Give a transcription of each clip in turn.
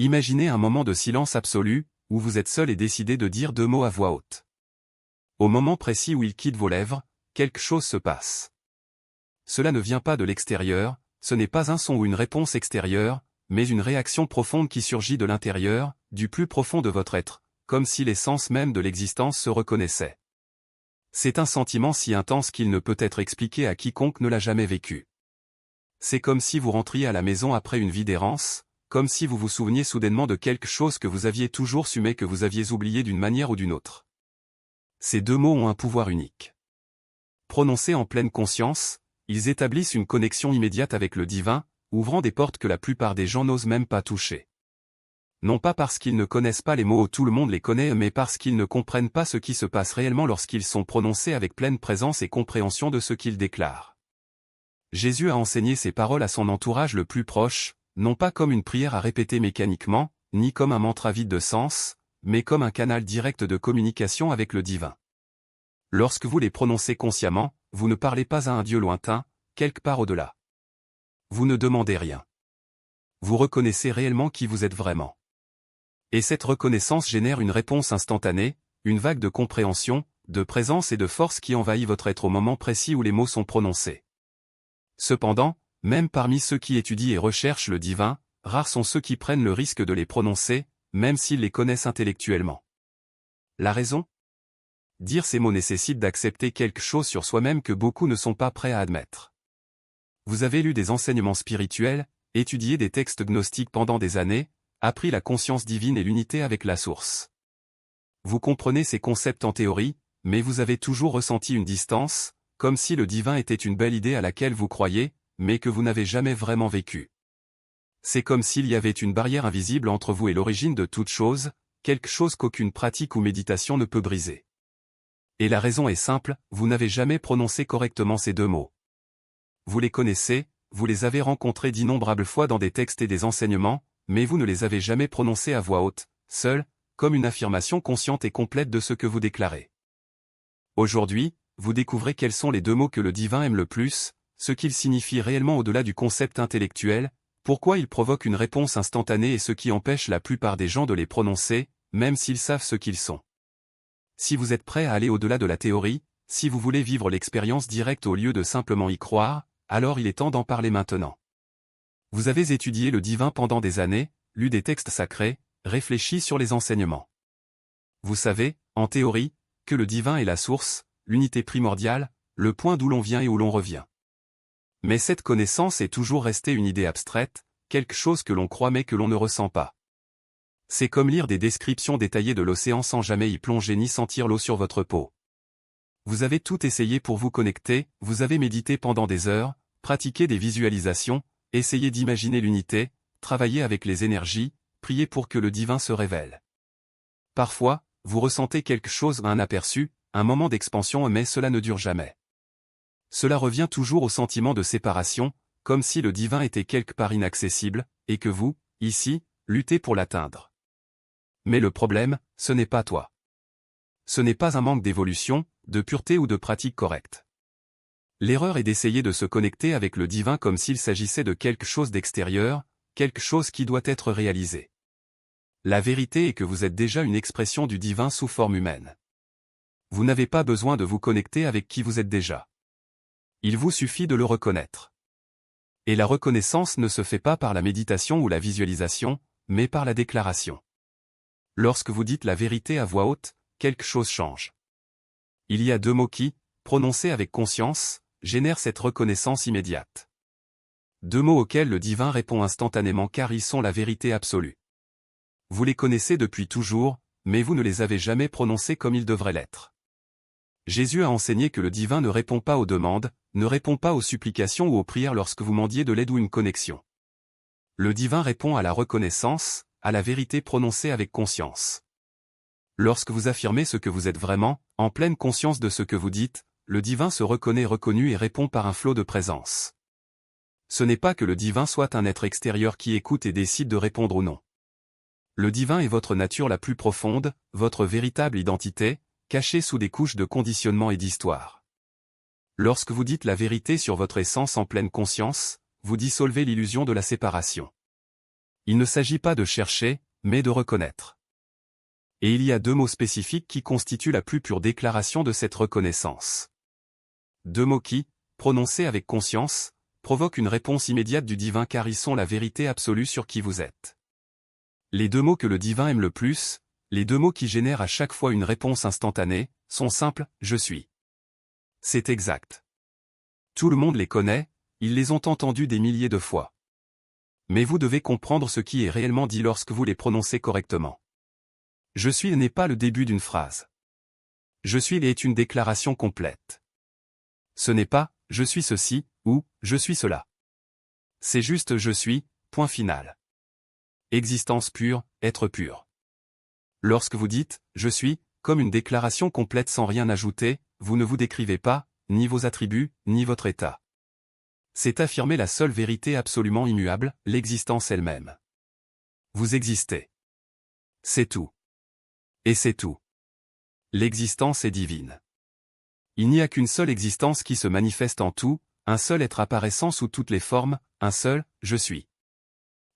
Imaginez un moment de silence absolu, où vous êtes seul et décidez de dire 2 mots à voix haute. Au moment précis où ils quittent vos lèvres, quelque chose se passe. Cela ne vient pas de l'extérieur, ce n'est pas un son ou une réponse extérieure, mais une réaction profonde qui surgit de l'intérieur, du plus profond de votre être, comme si l'essence même de l'existence se reconnaissait. C'est un sentiment si intense qu'il ne peut être expliqué à quiconque ne l'a jamais vécu. C'est comme si vous rentriez à la maison après une vie d'errance, comme si vous vous souveniez soudainement de quelque chose que vous aviez toujours su mais que vous aviez oublié d'une manière ou d'une autre. Ces 2 mots ont un pouvoir unique. Prononcés en pleine conscience, ils établissent une connexion immédiate avec le divin, ouvrant des portes que la plupart des gens n'osent même pas toucher. Non pas parce qu'ils ne connaissent pas les mots où tout le monde les connaît, mais parce qu'ils ne comprennent pas ce qui se passe réellement lorsqu'ils sont prononcés avec pleine présence et compréhension de ce qu'ils déclarent. Jésus a enseigné ces paroles à son entourage le plus proche, non pas comme une prière à répéter mécaniquement, ni comme un mantra vide de sens, mais comme un canal direct de communication avec le divin. Lorsque vous les prononcez consciemment, vous ne parlez pas à un Dieu lointain, quelque part au-delà. Vous ne demandez rien. Vous reconnaissez réellement qui vous êtes vraiment. Et cette reconnaissance génère une réponse instantanée, une vague de compréhension, de présence et de force qui envahit votre être au moment précis où les mots sont prononcés. Cependant, même parmi ceux qui étudient et recherchent le divin, rares sont ceux qui prennent le risque de les prononcer, même s'ils les connaissent intellectuellement. La raison ? Dire ces mots nécessite d'accepter quelque chose sur soi-même que beaucoup ne sont pas prêts à admettre. Vous avez lu des enseignements spirituels, étudié des textes gnostiques pendant des années, appris la conscience divine et l'unité avec la source. Vous comprenez ces concepts en théorie, mais vous avez toujours ressenti une distance, comme si le divin était une belle idée à laquelle vous croyez, mais que vous n'avez jamais vraiment vécu. C'est comme s'il y avait une barrière invisible entre vous et l'origine de toute chose, quelque chose qu'aucune pratique ou méditation ne peut briser. Et la raison est simple, vous n'avez jamais prononcé correctement ces 2 mots. Vous les connaissez, vous les avez rencontrés d'innombrables fois dans des textes et des enseignements, mais vous ne les avez jamais prononcés à voix haute, seul, comme une affirmation consciente et complète de ce que vous déclarez. Aujourd'hui, vous découvrez quels sont les 2 mots que le divin aime le plus, ce qu'ils signifient réellement au-delà du concept intellectuel, pourquoi ils provoquent une réponse instantanée et ce qui empêche la plupart des gens de les prononcer, même s'ils savent ce qu'ils sont. Si vous êtes prêt à aller au-delà de la théorie, si vous voulez vivre l'expérience directe au lieu de simplement y croire, alors il est temps d'en parler maintenant. Vous avez étudié le divin pendant des années, lu des textes sacrés, réfléchi sur les enseignements. Vous savez, en théorie, que le divin est la source, l'unité primordiale, le point d'où l'on vient et où l'on revient. Mais cette connaissance est toujours restée une idée abstraite, quelque chose que l'on croit mais que l'on ne ressent pas. C'est comme lire des descriptions détaillées de l'océan sans jamais y plonger ni sentir l'eau sur votre peau. Vous avez tout essayé pour vous connecter, vous avez médité pendant des heures, pratiqué des visualisations, essayé d'imaginer l'unité, travaillé avec les énergies, prié pour que le divin se révèle. Parfois, vous ressentez quelque chose, un aperçu, un moment d'expansion, mais cela ne dure jamais. Cela revient toujours au sentiment de séparation, comme si le divin était quelque part inaccessible, et que vous, ici, luttez pour l'atteindre. Mais le problème, ce n'est pas toi. Ce n'est pas un manque d'évolution, de pureté ou de pratique correcte. L'erreur est d'essayer de se connecter avec le divin comme s'il s'agissait de quelque chose d'extérieur, quelque chose qui doit être réalisé. La vérité est que vous êtes déjà une expression du divin sous forme humaine. Vous n'avez pas besoin de vous connecter avec qui vous êtes déjà. Il vous suffit de le reconnaître. Et la reconnaissance ne se fait pas par la méditation ou la visualisation, mais par la déclaration. Lorsque vous dites la vérité à voix haute, quelque chose change. Il y a 2 mots qui, prononcés avec conscience, génèrent cette reconnaissance immédiate. 2 mots auxquels le divin répond instantanément car ils sont la vérité absolue. Vous les connaissez depuis toujours, mais vous ne les avez jamais prononcés comme ils devraient l'être. Jésus a enseigné que le divin ne répond pas aux demandes, ne répond pas aux supplications ou aux prières lorsque vous mendiez de l'aide ou une connexion. Le divin répond à la reconnaissance, à la vérité prononcée avec conscience. Lorsque vous affirmez ce que vous êtes vraiment, en pleine conscience de ce que vous dites, le divin se reconnaît reconnu et répond par un flot de présence. Ce n'est pas que le divin soit un être extérieur qui écoute et décide de répondre ou non. Le divin est votre nature la plus profonde, votre véritable identité, cachée sous des couches de conditionnement et d'histoire. Lorsque vous dites la vérité sur votre essence en pleine conscience, vous dissolvez l'illusion de la séparation. Il ne s'agit pas de chercher, mais de reconnaître. Et il y a deux mots spécifiques qui constituent la plus pure déclaration de cette reconnaissance. Deux mots qui, prononcés avec conscience, provoquent une réponse immédiate du divin car ils sont la vérité absolue sur qui vous êtes. Les deux mots que le divin aime le plus, les deux mots qui génèrent à chaque fois une réponse instantanée, sont simples, je suis. C'est exact. Tout le monde les connaît, ils les ont entendus des milliers de fois. Mais vous devez comprendre ce qui est réellement dit lorsque vous les prononcez correctement. Je suis n'est pas le début d'une phrase. Je suis est une déclaration complète. Ce n'est pas « je suis ceci » ou « je suis cela ». C'est juste « je suis », point final. Existence pure, être pur. Lorsque vous dites « je suis », comme une déclaration complète sans rien ajouter, vous ne vous décrivez pas, ni vos attributs, ni votre état. C'est affirmer la seule vérité absolument immuable, l'existence elle-même. Vous existez. C'est tout. Et c'est tout. L'existence est divine. Il n'y a qu'une seule existence qui se manifeste en tout, un seul être apparaissant sous toutes les formes, un seul « je suis ».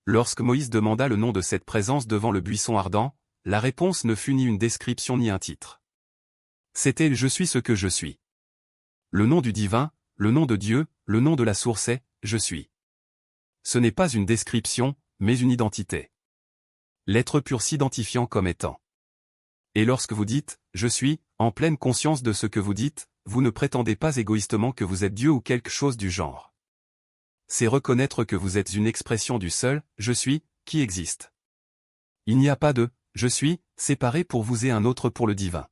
Lorsque Moïse demanda le nom de cette présence devant le buisson ardent, la réponse ne fut ni une description ni un titre. C'était « je suis ce que je suis ». Le nom du divin, le nom de Dieu, le nom de la source est « je suis ». Ce n'est pas une description, mais une identité. L'être pur s'identifiant comme étant. Et lorsque vous dites « je suis », en pleine conscience de ce que vous dites, vous ne prétendez pas égoïstement que vous êtes Dieu ou quelque chose du genre. C'est reconnaître que vous êtes une expression du seul « je suis » qui existe. Il n'y a pas de « je suis » séparé pour vous et un autre pour le divin.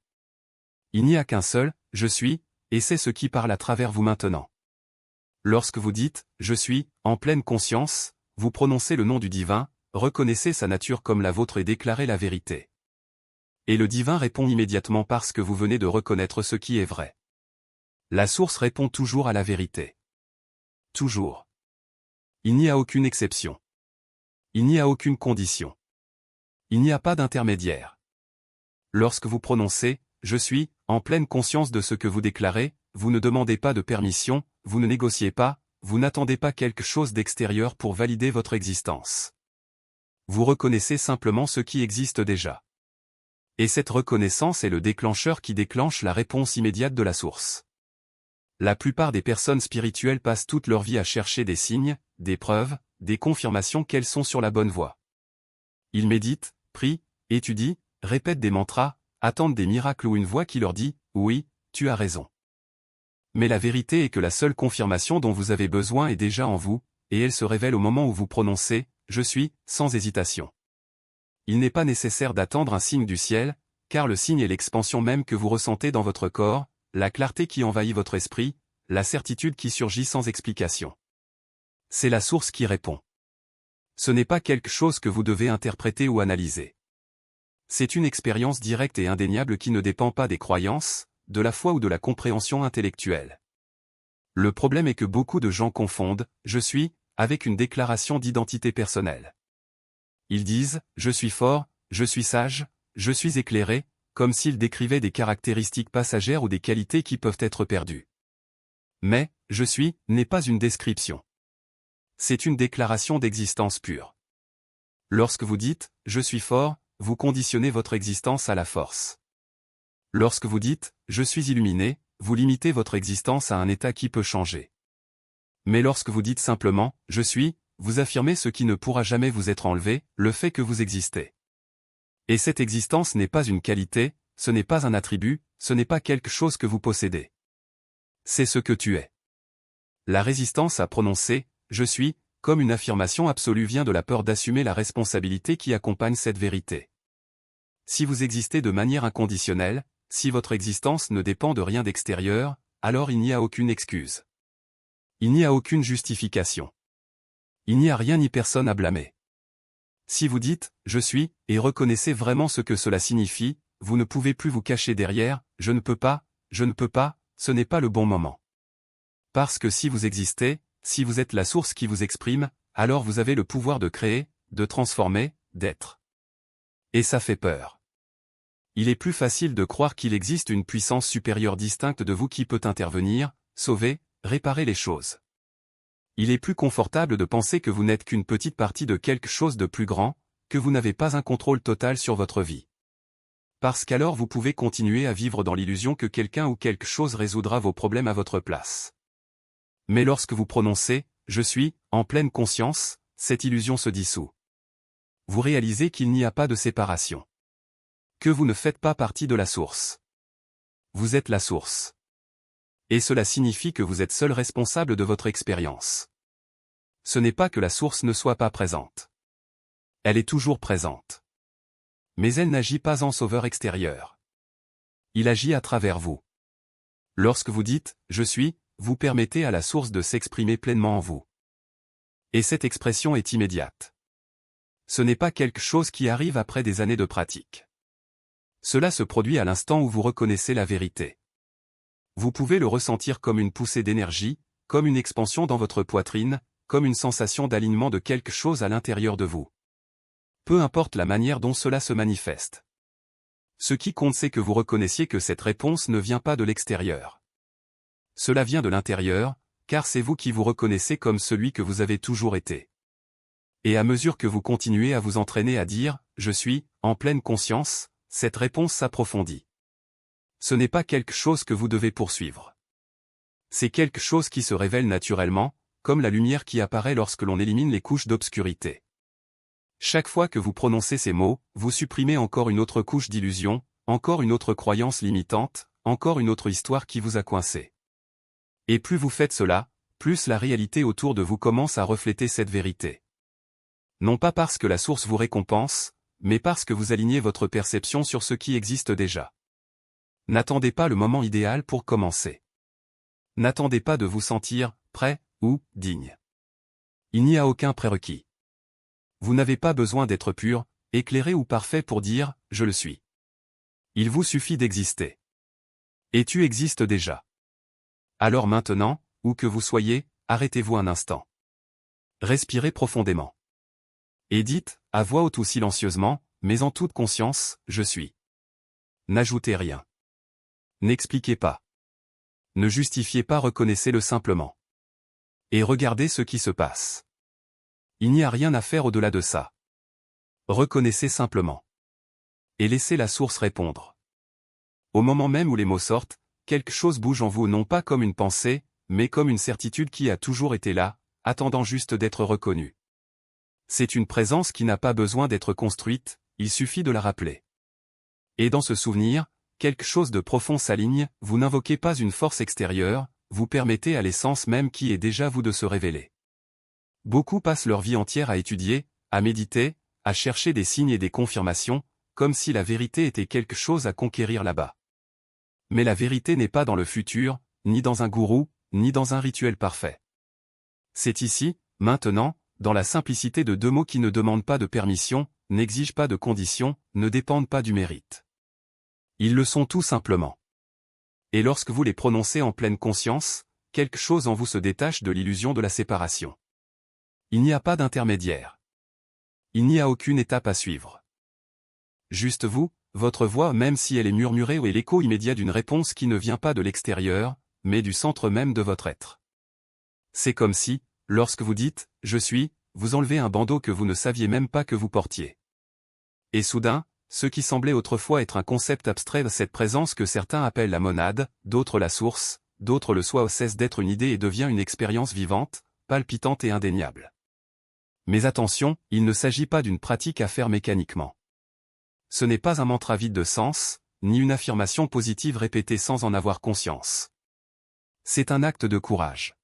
Il n'y a qu'un seul « je suis », et c'est ce qui parle à travers vous maintenant. Lorsque vous dites « je suis », en pleine conscience, vous prononcez le nom du divin, reconnaissez sa nature comme la vôtre et déclarez la vérité. Et le divin répond immédiatement parce que vous venez de reconnaître ce qui est vrai. La source répond toujours à la vérité. Toujours. Il n'y a aucune exception. Il n'y a aucune condition. Il n'y a pas d'intermédiaire. Lorsque vous prononcez « je suis », en pleine conscience de ce que vous déclarez, vous ne demandez pas de permission, vous ne négociez pas, vous n'attendez pas quelque chose d'extérieur pour valider votre existence. Vous reconnaissez simplement ce qui existe déjà. Et cette reconnaissance est le déclencheur qui déclenche la réponse immédiate de la source. La plupart des personnes spirituelles passent toute leur vie à chercher des signes, des preuves, des confirmations qu'elles sont sur la bonne voie. Ils méditent, prient, étudient, répètent des mantras, attendent des miracles ou une voix qui leur dit « oui, tu as raison ». Mais la vérité est que la seule confirmation dont vous avez besoin est déjà en vous, et elle se révèle au moment où vous prononcez « je suis » sans hésitation. Il n'est pas nécessaire d'attendre un signe du ciel, car le signe est l'expansion même que vous ressentez dans votre corps, la clarté qui envahit votre esprit, la certitude qui surgit sans explication. C'est la source qui répond. Ce n'est pas quelque chose que vous devez interpréter ou analyser. C'est une expérience directe et indéniable qui ne dépend pas des croyances, de la foi ou de la compréhension intellectuelle. Le problème est que beaucoup de gens confondent « je suis » avec une déclaration d'identité personnelle. Ils disent « je suis fort, je suis sage, je suis éclairé », comme s'ils décrivaient des caractéristiques passagères ou des qualités qui peuvent être perdues. Mais « je suis » n'est pas une description. C'est une déclaration d'existence pure. Lorsque vous dites « je suis fort », vous conditionnez votre existence à la force. Lorsque vous dites « je suis illuminé », vous limitez votre existence à un état qui peut changer. Mais lorsque vous dites simplement « je suis », vous affirmez ce qui ne pourra jamais vous être enlevé, le fait que vous existez. Et cette existence n'est pas une qualité, ce n'est pas un attribut, ce n'est pas quelque chose que vous possédez. C'est ce que tu es. La résistance à prononcer « je suis » comme une affirmation absolue vient de la peur d'assumer la responsabilité qui accompagne cette vérité. Si vous existez de manière inconditionnelle, si votre existence ne dépend de rien d'extérieur, alors il n'y a aucune excuse. Il n'y a aucune justification. Il n'y a rien ni personne à blâmer. Si vous dites « je suis » et reconnaissez vraiment ce que cela signifie, vous ne pouvez plus vous cacher derrière « je ne peux pas », ce n'est pas le bon moment. Parce que si vous existez, si vous êtes la source qui vous exprime, alors vous avez le pouvoir de créer, de transformer, d'être. Et ça fait peur. Il est plus facile de croire qu'il existe une puissance supérieure distincte de vous qui peut intervenir, sauver, réparer les choses. Il est plus confortable de penser que vous n'êtes qu'une petite partie de quelque chose de plus grand, que vous n'avez pas un contrôle total sur votre vie. Parce qu'alors vous pouvez continuer à vivre dans l'illusion que quelqu'un ou quelque chose résoudra vos problèmes à votre place. Mais lorsque vous prononcez « je suis » en pleine conscience, cette illusion se dissout. Vous réalisez qu'il n'y a pas de séparation. Que vous ne faites pas partie de la source. Vous êtes la source. Et cela signifie que vous êtes seul responsable de votre expérience. Ce n'est pas que la source ne soit pas présente. Elle est toujours présente. Mais elle n'agit pas en sauveur extérieur. Il agit à travers vous. Lorsque vous dites « je suis », vous permettez à la source de s'exprimer pleinement en vous. Et cette expression est immédiate. Ce n'est pas quelque chose qui arrive après des années de pratique. Cela se produit à l'instant où vous reconnaissez la vérité. Vous pouvez le ressentir comme une poussée d'énergie, comme une expansion dans votre poitrine, comme une sensation d'alignement de quelque chose à l'intérieur de vous. Peu importe la manière dont cela se manifeste. Ce qui compte c'est que vous reconnaissiez que cette réponse ne vient pas de l'extérieur. Cela vient de l'intérieur, car c'est vous qui vous reconnaissez comme celui que vous avez toujours été. Et à mesure que vous continuez à vous entraîner à dire « je suis » en pleine conscience, cette réponse s'approfondit. Ce n'est pas quelque chose que vous devez poursuivre. C'est quelque chose qui se révèle naturellement, comme la lumière qui apparaît lorsque l'on élimine les couches d'obscurité. Chaque fois que vous prononcez ces mots, vous supprimez encore une autre couche d'illusion, encore une autre croyance limitante, encore une autre histoire qui vous a coincé. Et plus vous faites cela, plus la réalité autour de vous commence à refléter cette vérité. Non pas parce que la source vous récompense, mais parce que vous alignez votre perception sur ce qui existe déjà. N'attendez pas le moment idéal pour commencer. N'attendez pas de vous sentir prêt ou digne. Il n'y a aucun prérequis. Vous n'avez pas besoin d'être pur, éclairé ou parfait pour dire « je le suis ». Il vous suffit d'exister. Et tu existes déjà. Alors maintenant, où que vous soyez, arrêtez-vous un instant. Respirez profondément. Et dites, à voix haute ou silencieusement, mais en toute conscience, je suis. N'ajoutez rien. N'expliquez pas. Ne justifiez pas, reconnaissez-le simplement. Et regardez ce qui se passe. Il n'y a rien à faire au-delà de ça. Reconnaissez simplement. Et laissez la source répondre. Au moment même où les mots sortent, quelque chose bouge en vous, non pas comme une pensée, mais comme une certitude qui a toujours été là, attendant juste d'être reconnue. C'est une présence qui n'a pas besoin d'être construite, il suffit de la rappeler. Et dans ce souvenir, quelque chose de profond s'aligne, vous n'invoquez pas une force extérieure, vous permettez à l'essence même qui est déjà vous de se révéler. Beaucoup passent leur vie entière à étudier, à méditer, à chercher des signes et des confirmations, comme si la vérité était quelque chose à conquérir là-bas. Mais la vérité n'est pas dans le futur, ni dans un gourou, ni dans un rituel parfait. C'est ici, maintenant, dans la simplicité de deux mots qui ne demandent pas de permission, n'exigent pas de conditions, ne dépendent pas du mérite. Ils le sont tout simplement. Et lorsque vous les prononcez en pleine conscience, quelque chose en vous se détache de l'illusion de la séparation. Il n'y a pas d'intermédiaire. Il n'y a aucune étape à suivre. Juste vous, votre voix, même si elle est murmurée ou est l'écho immédiat d'une réponse qui ne vient pas de l'extérieur, mais du centre même de votre être. C'est comme si, lorsque vous dites « je suis », vous enlevez un bandeau que vous ne saviez même pas que vous portiez. Et soudain, ce qui semblait autrefois être un concept abstrait de cette présence que certains appellent la monade, d'autres la source, d'autres le soi cesse d'être une idée et devient une expérience vivante, palpitante et indéniable. Mais attention, il ne s'agit pas d'une pratique à faire mécaniquement. Ce n'est pas un mantra vide de sens, ni une affirmation positive répétée sans en avoir conscience. C'est un acte de courage.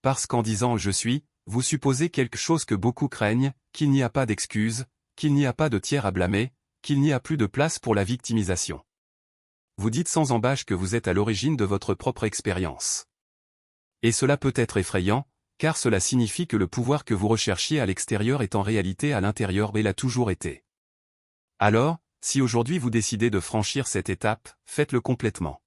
Parce qu'en disant « je suis », vous supposez quelque chose que beaucoup craignent, qu'il n'y a pas d'excuse, qu'il n'y a pas de tiers à blâmer, qu'il n'y a plus de place pour la victimisation. Vous dites sans embâche que vous êtes à l'origine de votre propre expérience. Et cela peut être effrayant, car cela signifie que le pouvoir que vous recherchiez à l'extérieur est en réalité à l'intérieur et l'a toujours été. Alors, si aujourd'hui vous décidez de franchir cette étape, faites-le complètement.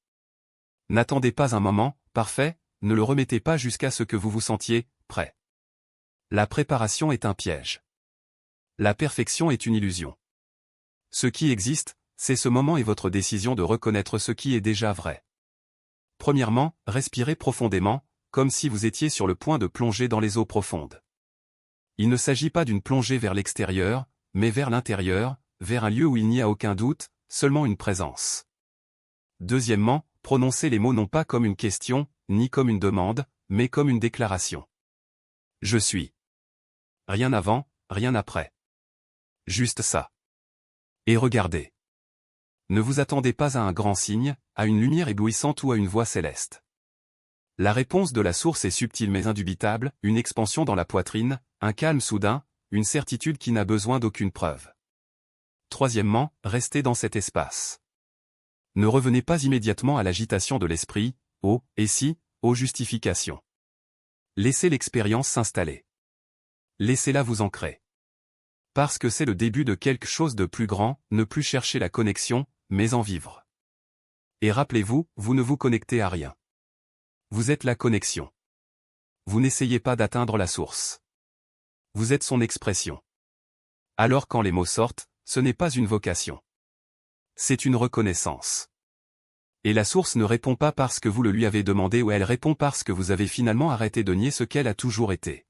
N'attendez pas un moment parfait, ne le remettez pas jusqu'à ce que vous vous sentiez prêt. La préparation est un piège. La perfection est une illusion. Ce qui existe, c'est ce moment et votre décision de reconnaître ce qui est déjà vrai. Premièrement, respirez profondément, comme si vous étiez sur le point de plonger dans les eaux profondes. Il ne s'agit pas d'une plongée vers l'extérieur, mais vers l'intérieur, vers un lieu où il n'y a aucun doute, seulement une présence. Deuxièmement, prononcez les mots non pas comme une question, ni comme une demande, mais comme une déclaration. Je suis. Rien avant, rien après. Juste ça. Et regardez. Ne vous attendez pas à un grand signe, à une lumière éblouissante ou à une voix céleste. La réponse de la source est subtile mais indubitable, une expansion dans la poitrine, un calme soudain, une certitude qui n'a besoin d'aucune preuve. Troisièmement, restez dans cet espace. Ne revenez pas immédiatement à l'agitation de l'esprit, aux « et si », aux justifications. Laissez l'expérience s'installer. Laissez-la vous ancrer. Parce que c'est le début de quelque chose de plus grand, ne plus chercher la connexion, mais en vivre. Et rappelez-vous, vous ne vous connectez à rien. Vous êtes la connexion. Vous n'essayez pas d'atteindre la source. Vous êtes son expression. Alors quand les mots sortent, ce n'est pas une vocation. C'est une reconnaissance. Et la source ne répond pas parce que vous le lui avez demandé ou elle répond parce que vous avez finalement arrêté de nier ce qu'elle a toujours été.